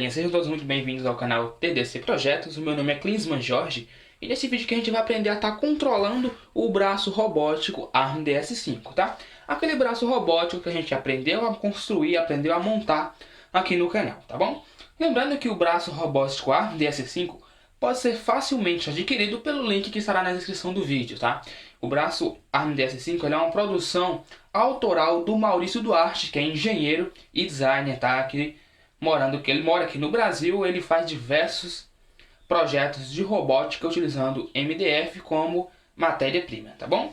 galerinha, sejam todos muito bem-vindos ao canal TDC Projetos. O meu nome é Klinsmann Jorge e nesse vídeo que a gente vai aprender a estar controlando o braço robótico ARM DS5, tá? Aquele braço robótico que a gente aprendeu a construir, aprendeu a montar aqui no canal, tá bom? Lembrando que o braço robótico ARM DS5 pode ser facilmente adquirido pelo link que estará na descrição do vídeo, tá? O braço ARM DS5 ele é uma produção autoral do Maurício Duarte, que é engenheiro e designer, tá? Ele mora aqui no Brasil, ele faz diversos projetos de robótica utilizando MDF como matéria-prima, tá bom?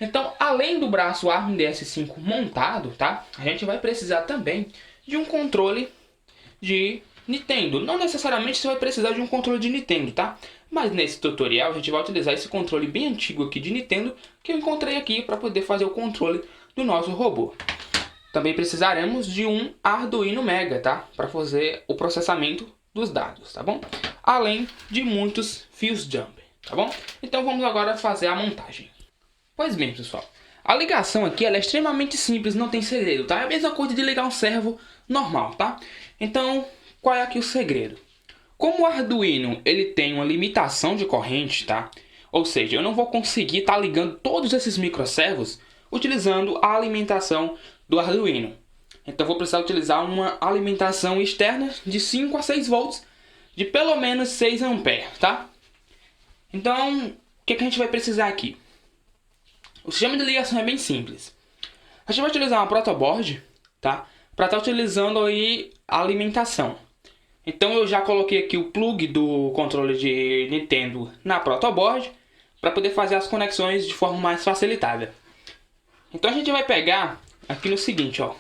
Então, além do braço ARM DS5 montado, tá? A gente vai precisar também de um controle de Nintendo. Não necessariamente você vai precisar de um controle de Nintendo, tá? Mas nesse tutorial a gente vai utilizar esse controle bem antigo aqui de Nintendo que eu encontrei aqui para poder fazer o controle do nosso robô. Também precisaremos de um Arduino Mega, tá? Para fazer o processamento dos dados, tá bom? Além de muitos fios jumper, tá bom? Então vamos agora fazer a montagem. Pois bem, pessoal. A ligação aqui ela é extremamente simples, não tem segredo, tá? É a mesma coisa de ligar um servo normal, tá? Então, qual é aqui o segredo? Como o Arduino ele tem uma limitação de corrente, tá? Ou seja, eu não vou conseguir estar ligando todos esses microservos utilizando a alimentação do Arduino. Então vou precisar utilizar uma alimentação externa de 5 a 6 volts de pelo menos 6 amperes, tá? Então, o que a gente vai precisar aqui? O sistema de ligação é bem simples. A gente vai utilizar uma protoboard, tá? Para estar utilizando aí a alimentação. Então eu já coloquei aqui o plug do controle de Nintendo na protoboard para poder fazer as conexões de forma mais facilitada. Então a gente vai pegar aqui no seguinte, ó.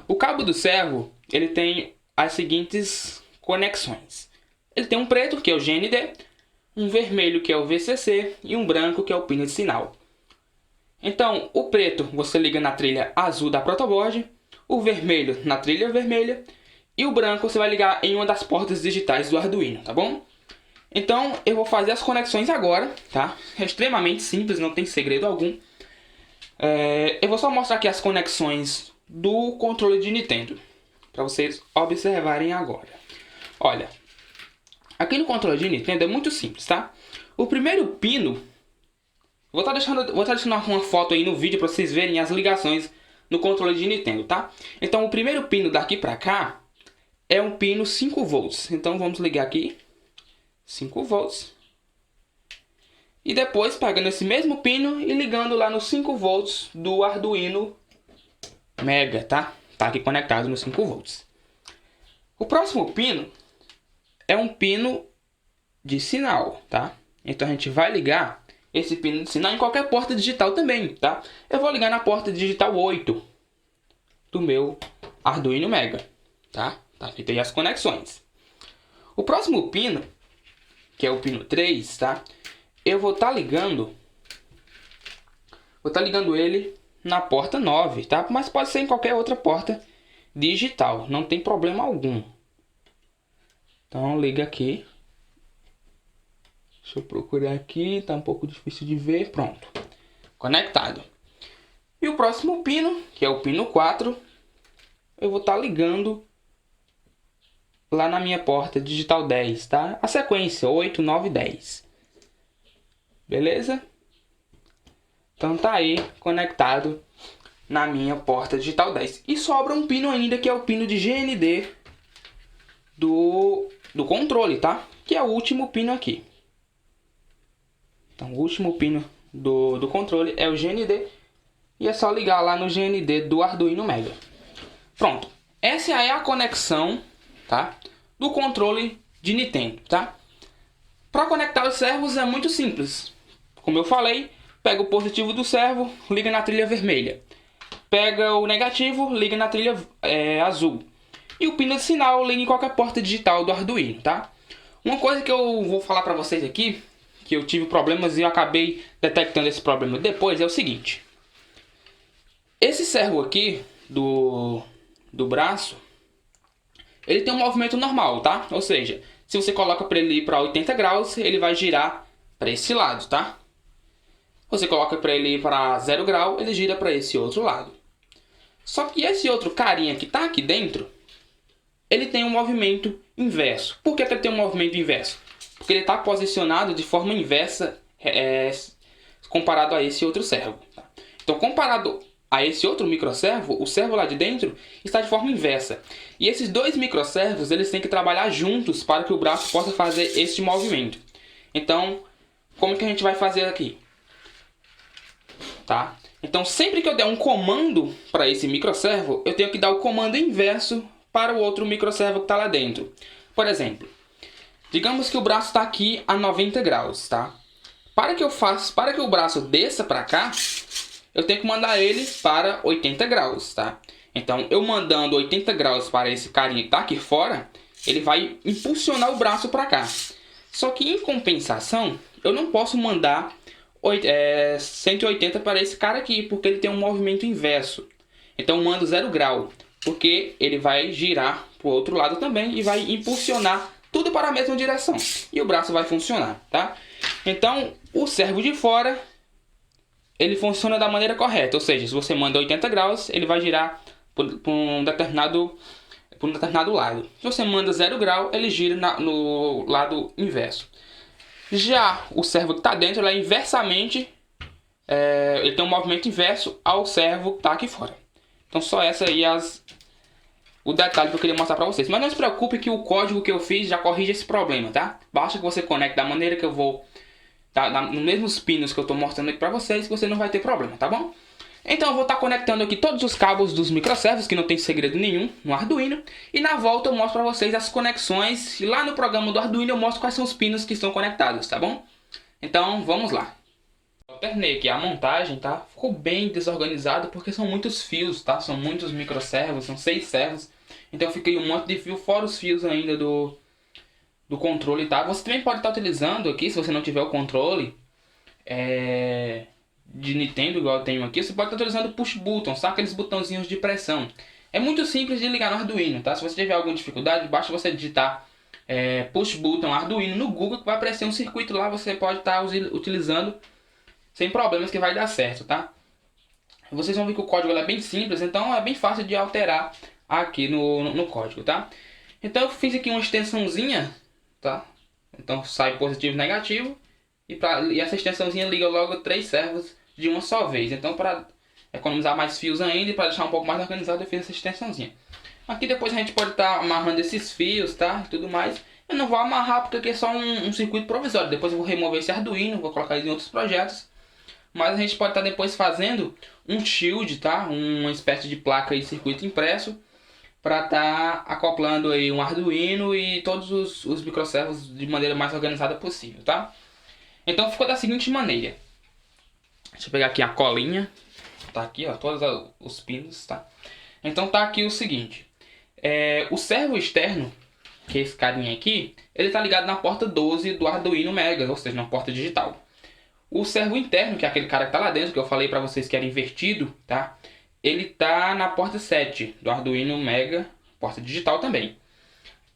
O cabo do servo, ele tem as seguintes conexões. Ele tem um preto, que é o GND, um vermelho, que é o VCC, e um branco, que é o pino de sinal. Então, o preto você liga na trilha azul da protoboard, o vermelho na trilha vermelha, e o branco você vai ligar em uma das portas digitais do Arduino, tá bom? Então, eu vou fazer as conexões agora, tá? É extremamente simples, não tem segredo algum. Eu vou só mostrar aqui as conexões do controle de Nintendo, para vocês observarem agora. Olha, aqui no controle de Nintendo é muito simples, tá? O primeiro pino, vou estar deixando uma foto aí no vídeo para vocês verem as ligações no controle de Nintendo, tá? Então o primeiro pino daqui para cá é um pino 5 volts. Então vamos ligar aqui 5 volts. E depois pegando esse mesmo pino e ligando lá no 5 volts do Arduino Mega, tá? Tá aqui conectado no 5 volts. O próximo pino é um pino de sinal, tá? Então a gente vai ligar esse pino de sinal em qualquer porta digital também, tá? Eu vou ligar na porta digital 8 do meu Arduino Mega, tá? Tá feito aí as conexões. O próximo pino, que é o pino 3, tá? Eu vou estar ligando ele na porta 9, tá? Mas pode ser em qualquer outra porta digital, não tem problema algum. Então liga aqui. Deixa eu procurar aqui, tá um pouco difícil de ver. Pronto, conectado. E o próximo pino, que é o pino 4, eu vou estar ligando lá na minha porta digital 10, tá? A sequência 8, 9, 10. Beleza? Então tá aí conectado na minha porta digital 10. E sobra um pino ainda, que é o pino de GND do controle, tá? Que é o último pino aqui. Então o último pino do controle é o GND. E é só ligar lá no GND do Arduino Mega. Pronto. Essa é a conexão, tá? Do controle de Nintendo, tá? Para conectar os servos é muito simples. Como eu falei, pega o positivo do servo, liga na trilha vermelha. Pega o negativo, liga na trilha azul. E o pino de sinal liga em qualquer porta digital do Arduino, tá? Uma coisa que eu vou falar para vocês aqui, que eu tive problemas e eu acabei detectando esse problema depois, é o seguinte. Esse servo aqui do braço, ele tem um movimento normal, tá? Ou seja, se você coloca para ele ir para 80 graus, ele vai girar para esse lado, tá? Você coloca para ele ir para 0 grau, ele gira para esse outro lado. Só que esse outro carinha que tá aqui dentro, ele tem um movimento inverso. Por que ele tem um movimento inverso? Porque ele está posicionado de forma inversa comparado a esse outro servo. Tá? Então, comparado a esse outro microservo, o servo lá de dentro está de forma inversa. E esses dois microservos, eles têm que trabalhar juntos para que o braço possa fazer este movimento. Então, como que a gente vai fazer aqui? Tá? Então, sempre que eu der um comando para esse microservo, eu tenho que dar o comando inverso para o outro microservo que está lá dentro. Por exemplo, digamos que o braço está aqui a 90 graus, tá? Para que o braço desça para cá, eu tenho que mandar ele para 80 graus, tá? Então, eu mandando 80 graus para esse carinha que está aqui fora, ele vai impulsionar o braço para cá. Só que, em compensação, eu não posso mandar 180 para esse cara aqui, porque ele tem um movimento inverso. Então, eu mando 0 grau, porque ele vai girar para o outro lado também e vai impulsionar tudo para a mesma direção. E o braço vai funcionar, tá? Então, o servo de fora, ele funciona da maneira correta. Ou seja, se você manda 80 graus, ele vai girar por um determinado lado. Se você manda 0 grau, ele gira no lado inverso. Já o servo que está dentro, ele é inversamente... ele tem um movimento inverso ao servo que está aqui fora. Então, só essa aí o detalhe que eu queria mostrar para vocês. Mas não se preocupe que o código que eu fiz já corrige esse problema, tá? Basta que você conecte da maneira que eu vou... nos mesmos pinos que eu estou mostrando aqui para vocês, que você não vai ter problema, tá bom? Então eu vou estar conectando aqui todos os cabos dos microservos, que não tem segredo nenhum no Arduino. E na volta eu mostro para vocês as conexões. E lá no programa do Arduino eu mostro quais são os pinos que estão conectados, tá bom? Então vamos lá. Eu terminei aqui a montagem, tá? Ficou bem desorganizado porque são muitos fios, tá? São muitos microservos, são 6 servos. Então eu fiquei um monte de fio, fora os fios ainda do controle, tá? Você também pode estar utilizando aqui, se você não tiver o controle de Nintendo, igual eu tenho aqui, você pode estar utilizando push buttons, tá? Aqueles botãozinhos de pressão. É muito simples de ligar no Arduino, tá? Se você tiver alguma dificuldade, basta você digitar push button Arduino no Google, que vai aparecer um circuito lá, você pode estar utilizando sem problemas, que vai dar certo, tá? Vocês vão ver que o código é bem simples, então é bem fácil de alterar aqui no código, tá? Então eu fiz aqui uma extensãozinha, tá? Então sai positivo e negativo, e essa extensãozinha liga logo 3 servos de uma só vez. Então, para economizar mais fios ainda e para deixar um pouco mais organizado, eu fiz essa extensãozinha. Aqui depois a gente pode estar amarrando esses fios, tá? E tudo mais. Eu não vou amarrar porque aqui é só um circuito provisório. Depois eu vou remover esse Arduino, vou colocar ele em outros projetos. Mas a gente pode estar depois fazendo um shield, tá? Uma espécie de placa e circuito impresso, para estar acoplando aí um Arduino e todos os microservos de maneira mais organizada possível, tá? Então ficou da seguinte maneira. Deixa eu pegar aqui a colinha. Tá aqui, ó, todos os pinos, tá? Então tá aqui o seguinte. O servo externo, que é esse carinha aqui, ele tá ligado na porta 12 do Arduino Mega, ou seja, na porta digital. O servo interno, que é aquele cara que tá lá dentro, que eu falei pra vocês que era invertido, tá? Ele tá na porta 7 do Arduino Mega, porta digital também.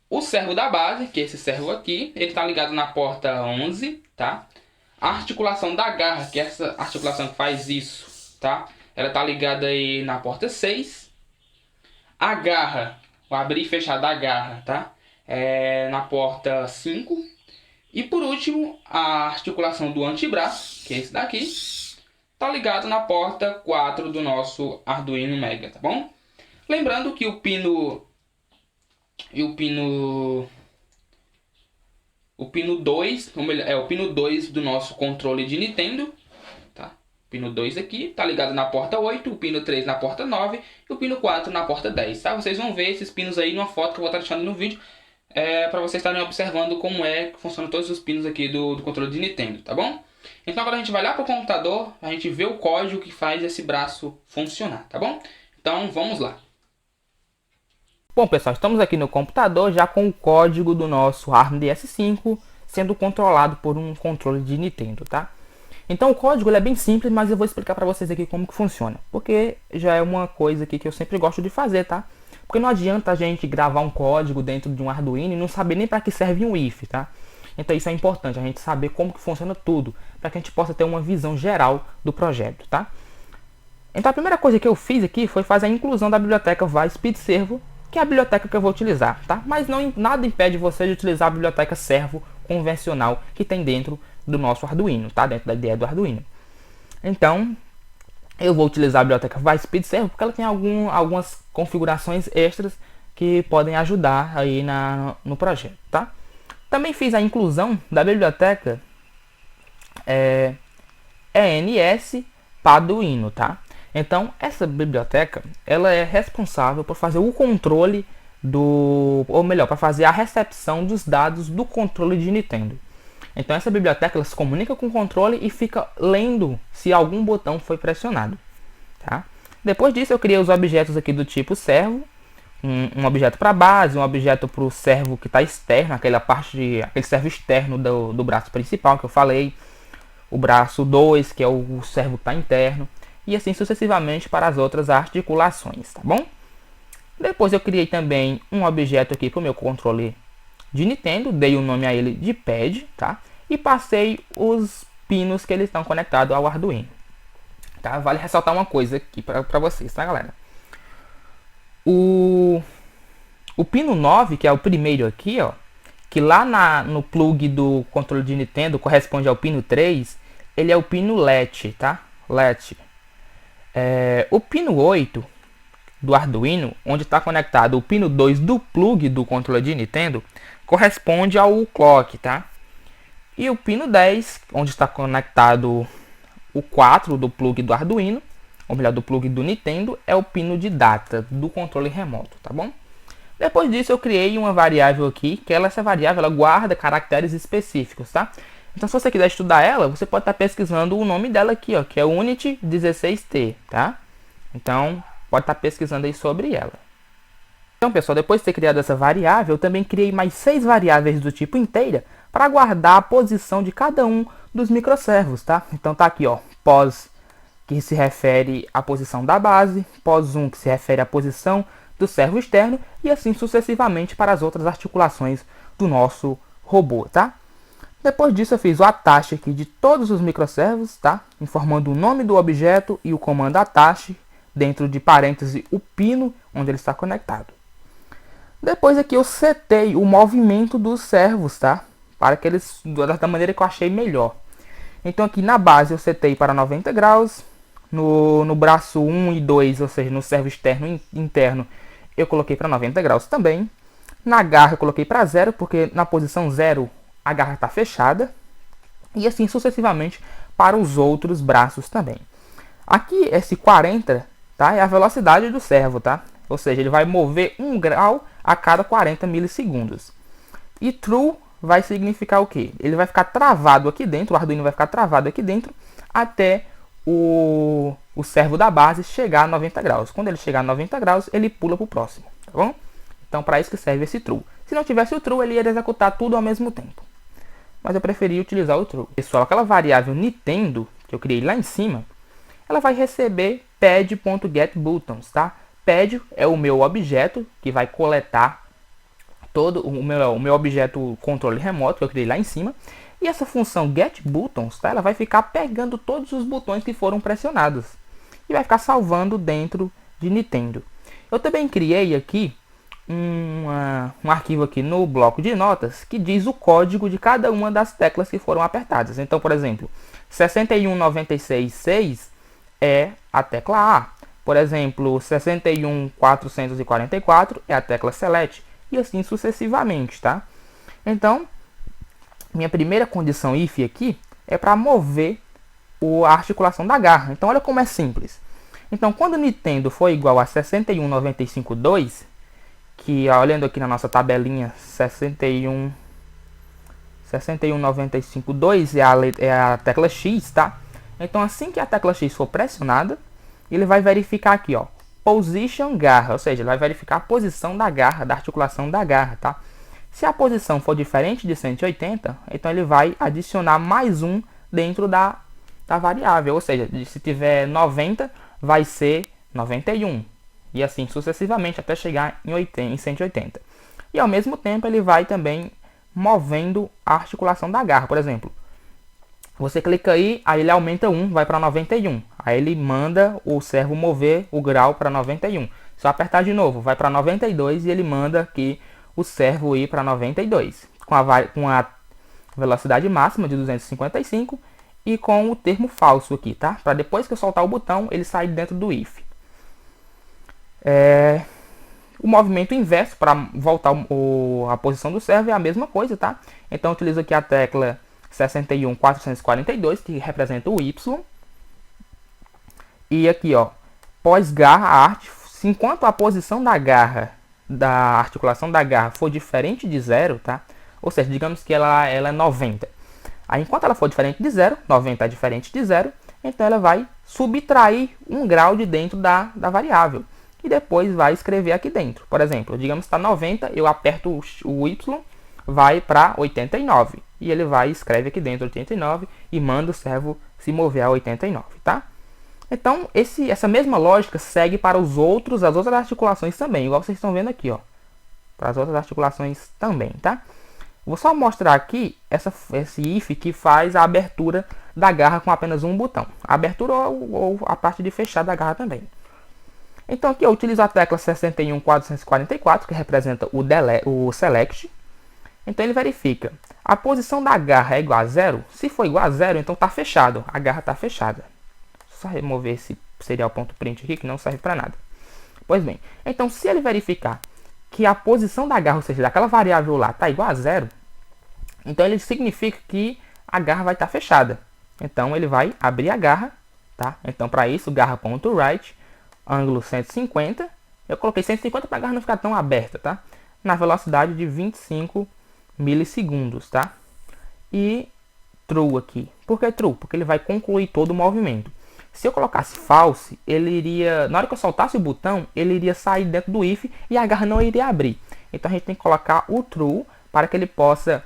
O servo da base, que é esse servo aqui, ele tá ligado na porta 11, tá? A articulação da garra, que é essa articulação que faz isso, tá? Ela tá ligada aí na porta 6. A garra, o abrir e fechar da garra, tá? Na porta 5. E por último, a articulação do antebraço, que é esse daqui, tá ligado na porta 4 do nosso Arduino Mega, tá bom? Lembrando que o pino 2, o pino 2 do nosso controle de Nintendo, tá? O pino 2 aqui tá ligado na porta 8, o pino 3 na porta 9 e o pino 4 na porta 10, tá? Vocês vão ver esses pinos aí numa foto que eu vou estar deixando no vídeo, para vocês estarem observando como que funcionam todos os pinos aqui do controle de Nintendo, tá bom? Então agora a gente vai lá pro computador, a gente vê o código que faz esse braço funcionar, tá bom? Então vamos lá. Bom pessoal, estamos aqui no computador já com o código do nosso ARMDS5 sendo controlado por um controle de Nintendo, tá? Então o código é bem simples, mas eu vou explicar para vocês aqui como que funciona, porque já é uma coisa aqui que eu sempre gosto de fazer, tá? Porque não adianta a gente gravar um código dentro de um Arduino e não saber nem para que serve um if, tá? Então isso é importante, a gente saber como que funciona tudo, para que a gente possa ter uma visão geral do projeto, tá? Então a primeira coisa que eu fiz aqui foi fazer a inclusão da biblioteca vai speed servo que é a biblioteca que eu vou utilizar, tá? Mas nada impede você de utilizar a biblioteca servo convencional que tem dentro do nosso Arduino, tá? Dentro da ideia do Arduino. Então, eu vou utilizar a biblioteca ViSpeed Servo porque ela tem algumas configurações extras que podem ajudar aí no projeto, tá? Também fiz a inclusão da biblioteca ENS Paduino, tá? Então, essa biblioteca, ela é responsável por fazer o controle ou melhor, para fazer a recepção dos dados do controle de Nintendo. Então, essa biblioteca, ela se comunica com o controle e fica lendo se algum botão foi pressionado, tá? Depois disso, eu criei os objetos aqui do tipo servo, um objeto para base, um objeto para o servo que está externo, aquele servo externo do braço principal que eu falei, o braço 2, que é o servo que está interno, e assim sucessivamente para as outras articulações, tá bom? Depois eu criei também um objeto aqui para o meu controle de Nintendo, dei o nome a ele de pad, tá? E passei os pinos que eles estão conectados ao Arduino, tá? Vale ressaltar uma coisa aqui para vocês, tá, galera? O pino 9, que é o primeiro aqui, ó, que lá no plug do controle de Nintendo corresponde ao pino 3, ele é o pino LET, tá? LET. O pino 8 do Arduino, onde está conectado o pino 2 do plug do controle de Nintendo, corresponde ao clock, tá? E o pino 10, onde está conectado o 4 do plug do Arduino, ou melhor, do plug do Nintendo, é o pino de data do controle remoto, tá bom? Depois disso eu criei uma variável aqui, que essa variável ela guarda caracteres específicos, tá? Então se você quiser estudar ela, você pode estar pesquisando o nome dela aqui, ó, que é Unity16T, tá? Então pode estar pesquisando aí sobre ela. Então pessoal, depois de ter criado essa variável, eu também criei mais 6 variáveis do tipo inteira para guardar a posição de cada um dos microservos, tá? Então tá aqui, ó, pos, que se refere à posição da base, pos1, que se refere à posição do servo externo, e assim sucessivamente para as outras articulações do nosso robô, tá? Depois disso eu fiz o attach aqui de todos os microservos, tá? Informando o nome do objeto e o comando attach, dentro de parênteses o pino onde ele está conectado. Depois aqui eu setei o movimento dos servos, tá? Para que eles, da maneira que eu achei melhor. Então aqui na base eu setei para 90 graus, no braço 1 e 2, ou seja, no servo externo e interno, eu coloquei para 90 graus também. Na garra eu coloquei para 0, porque na posição 0 a garra está fechada. E assim sucessivamente para os outros braços também. Aqui esse 40, tá, é a velocidade do servo, tá? Ou seja, ele vai mover 1 grau a cada 40 milissegundos. E true vai significar o quê? Ele vai ficar travado aqui dentro, o Arduino vai ficar travado aqui dentro até o servo da base chegar a 90 graus. Quando ele chegar a 90 graus, ele pula para o próximo, tá bom? Então, para isso que serve esse true. Se não tivesse o true, ele ia executar tudo ao mesmo tempo. Mas eu preferi utilizar o true. Pessoal, aquela variável Nintendo, que eu criei lá em cima, ela vai receber pad.getButtons, tá? Pad é o meu objeto que vai coletar todo o meu objeto controle remoto que eu criei lá em cima. E essa função getButtons, tá? Ela vai ficar pegando todos os botões que foram pressionados e vai ficar salvando dentro de Nintendo. Eu também criei aqui um arquivo aqui no bloco de notas que diz o código de cada uma das teclas que foram apertadas. Então, por exemplo, 61966 é a tecla A. Por exemplo, 61444 é a tecla Select e assim sucessivamente, tá? Então, minha primeira condição if aqui é para mover a articulação da garra. Então, olha como é simples. Então, quando Nintendo for igual a 61952, que olhando aqui na nossa tabelinha, 61952 é a tecla X, tá? Então, assim que a tecla X for pressionada, ele vai verificar aqui, ó, position garra, ou seja, ele vai verificar a posição da garra, da articulação da garra, tá? Se a posição for diferente de 180, então ele vai adicionar mais um dentro da variável, ou seja, se tiver 90, vai ser 91, e assim sucessivamente até chegar em 180. E ao mesmo tempo ele vai também movendo a articulação da garra, por exemplo. Você clica aí ele aumenta 1, vai para 91. Aí ele manda o servo mover o grau para 91. Se eu apertar de novo, vai para 92 e ele manda aqui o servo ir para 92, com a velocidade máxima de 255 e com o termo falso aqui, tá? Para depois que eu soltar o botão, ele sair dentro do if. O movimento inverso para voltar a posição do servo é a mesma coisa, tá? Então eu utilizo aqui a tecla 61442, que representa o Y. E aqui, ó, pós-garra art, enquanto a posição da garra, da articulação da garra for diferente de 0, tá? Ou seja, digamos que ela é 90. Aí, enquanto ela for diferente de 0, 90 é diferente de 0, então ela vai subtrair 1 grau de dentro da variável. E depois vai escrever aqui dentro. Por exemplo, digamos que está 90, eu aperto o Y, vai para 89. E ele vai, escreve aqui dentro 89 e manda o servo se mover a 89, tá? Então, essa mesma lógica segue para as outras articulações também, igual vocês estão vendo aqui, ó. Para as outras articulações também, tá? Vou só mostrar aqui esse if que faz a abertura da garra com apenas um botão. A abertura ou a parte de fechar da garra também. Então aqui eu utilizo a tecla 61444, que representa o select. Então ele verifica. A posição da garra é igual a 0? Se for igual a 0, então está fechado. A garra está fechada. Só remover esse serial.print aqui, que não serve para nada. Pois bem, então se ele verificar que a posição da garra, ou seja, daquela variável lá, está igual a 0, então ele significa que a garra vai estar fechada. Então ele vai abrir a garra, tá? Então para isso, garra.right, ângulo 150. Eu coloquei 150 para a garra não ficar tão aberta, tá? Na velocidade de 25 milissegundos, tá? E true aqui. Por que true? Porque ele vai concluir todo o movimento. Se eu colocasse false, ele iria, na hora que eu soltasse o botão, ele iria sair dentro do if e a garra não iria abrir. Então a gente tem que colocar o true para que ele possa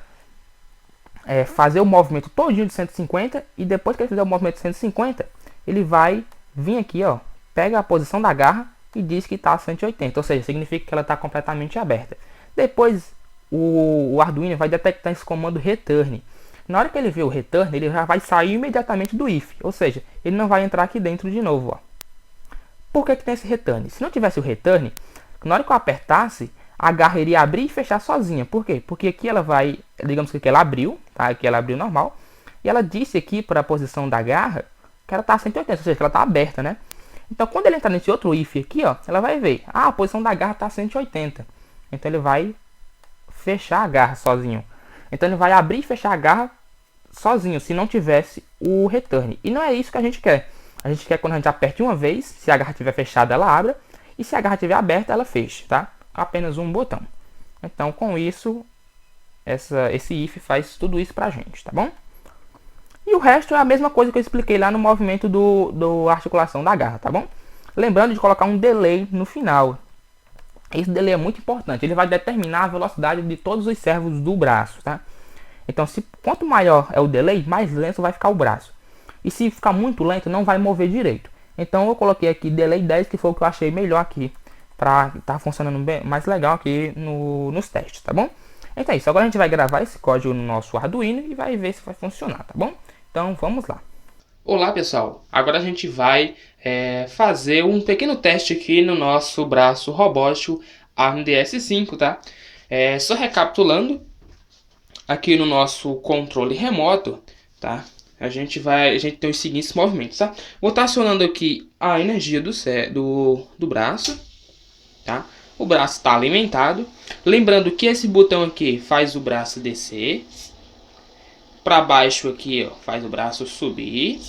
fazer o movimento todinho de 150 e depois que ele fizer o movimento de 150, ele vai vir aqui, ó, pega a posição da garra e diz que está a 180, ou seja, significa que ela está completamente aberta. Depois o Arduino vai detectar esse comando return. Na hora que ele vê o return, ele já vai sair imediatamente do if, ou seja, ele não vai entrar aqui dentro de novo, ó. Por que tem esse return? Se não tivesse o return, na hora que eu apertasse, a garra iria abrir e fechar sozinha. Por quê? Porque aqui ela vai, digamos que aqui ela abriu, tá? Aqui ela abriu normal, e ela disse aqui para a posição da garra que ela está a 180, ou seja, que ela está aberta, né? Então quando ele entrar nesse outro if aqui, ó, ela vai ver, a posição da garra está a 180. Então ele vai fechar a garra sozinho. Então ele vai abrir e fechar a garra sozinho, se não tivesse o return. E não é isso que a gente quer. A gente quer quando a gente aperte uma vez, se a garra estiver fechada, ela abra. E se a garra estiver aberta, ela feche, tá? Apenas um botão. Então com isso, esse if faz tudo isso pra gente, tá bom? E o resto é a mesma coisa que eu expliquei lá no movimento do articulação da garra, tá bom? Lembrando de colocar um delay no final. Esse delay é muito importante, ele vai determinar a velocidade de todos os servos do braço, tá? Então, quanto maior é o delay, mais lento vai ficar o braço. E se ficar muito lento, não vai mover direito. Então, eu coloquei aqui delay 10, que foi o que eu achei melhor aqui, para estar funcionando bem, mais legal aqui nos testes, tá bom? Então é isso, agora a gente vai gravar esse código no nosso Arduino e vai ver se vai funcionar, tá bom? Então, vamos lá. Olá pessoal, agora a gente vai fazer um pequeno teste aqui no nosso braço robótico ARMDS5, tá? Só recapitulando, aqui no nosso controle remoto, tá? A gente tem os seguintes movimentos, tá? Vou estar acionando aqui a energia do braço, tá? O braço está alimentado. Lembrando que esse botão aqui faz o braço descer. Para baixo aqui, ó, faz o braço subir.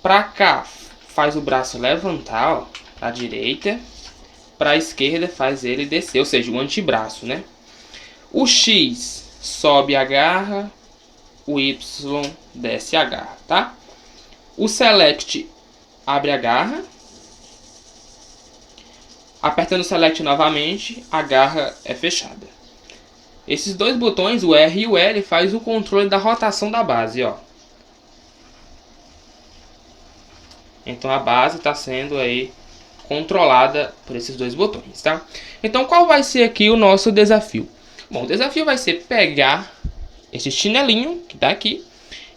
Para cá faz o braço levantar, ó, para a direita. Para a esquerda faz ele descer, ou seja, o antebraço, né? O X sobe a garra, o Y desce a garra, tá? O Select abre a garra. Apertando o Select novamente, a garra é fechada. Esses dois botões, o R e o L, faz o controle da rotação da base, ó. Então a base está sendo aí controlada por esses dois botões, tá? Então qual vai ser aqui o nosso desafio? Bom, o desafio vai ser pegar esse chinelinho que está aqui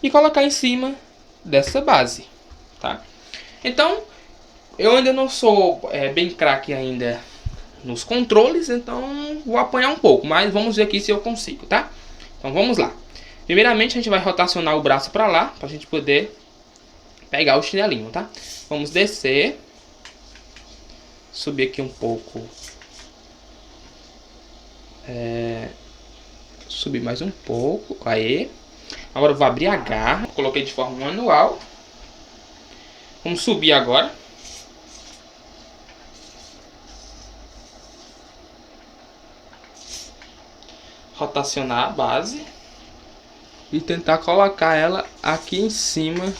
e colocar em cima dessa base, tá? Então, Eu ainda não sou bem craque ainda nos controles, então vou apanhar um pouco, mas vamos ver aqui se eu consigo, tá? Então vamos lá. Primeiramente a gente vai rotacionar o braço para lá, para a gente poder pegar o chinelinho, tá? Vamos descer, subir aqui um pouco, subir mais um pouco, aí. Agora eu vou abrir a garra, coloquei de forma manual. Vamos subir agora. Rotacionar a base e tentar colocar ela aqui em cima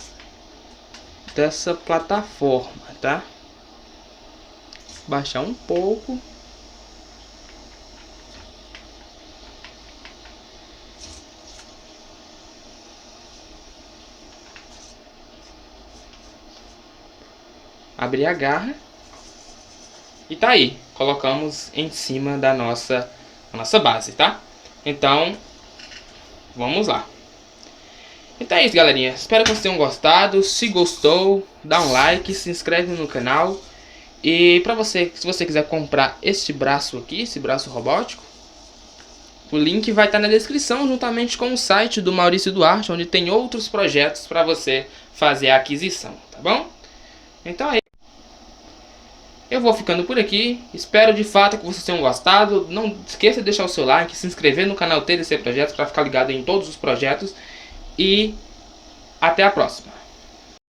dessa plataforma, tá? Baixar um pouco. Abrir a garra. E tá aí, colocamos em cima da nossa base, tá? Então, vamos lá. Então é isso, galerinha. Espero que vocês tenham gostado. Se gostou, dá um like, se inscreve no canal. E pra você, se você quiser comprar este braço aqui, esse braço robótico, o link vai estar na descrição, juntamente com o site do Maurício Duarte, onde tem outros projetos para você fazer a aquisição, tá bom? Então é isso. Eu vou ficando por aqui. Espero de fato que vocês tenham gostado. Não esqueça de deixar o seu like, se inscrever no canal TDC Projetos para ficar ligado em todos os projetos. E até a próxima.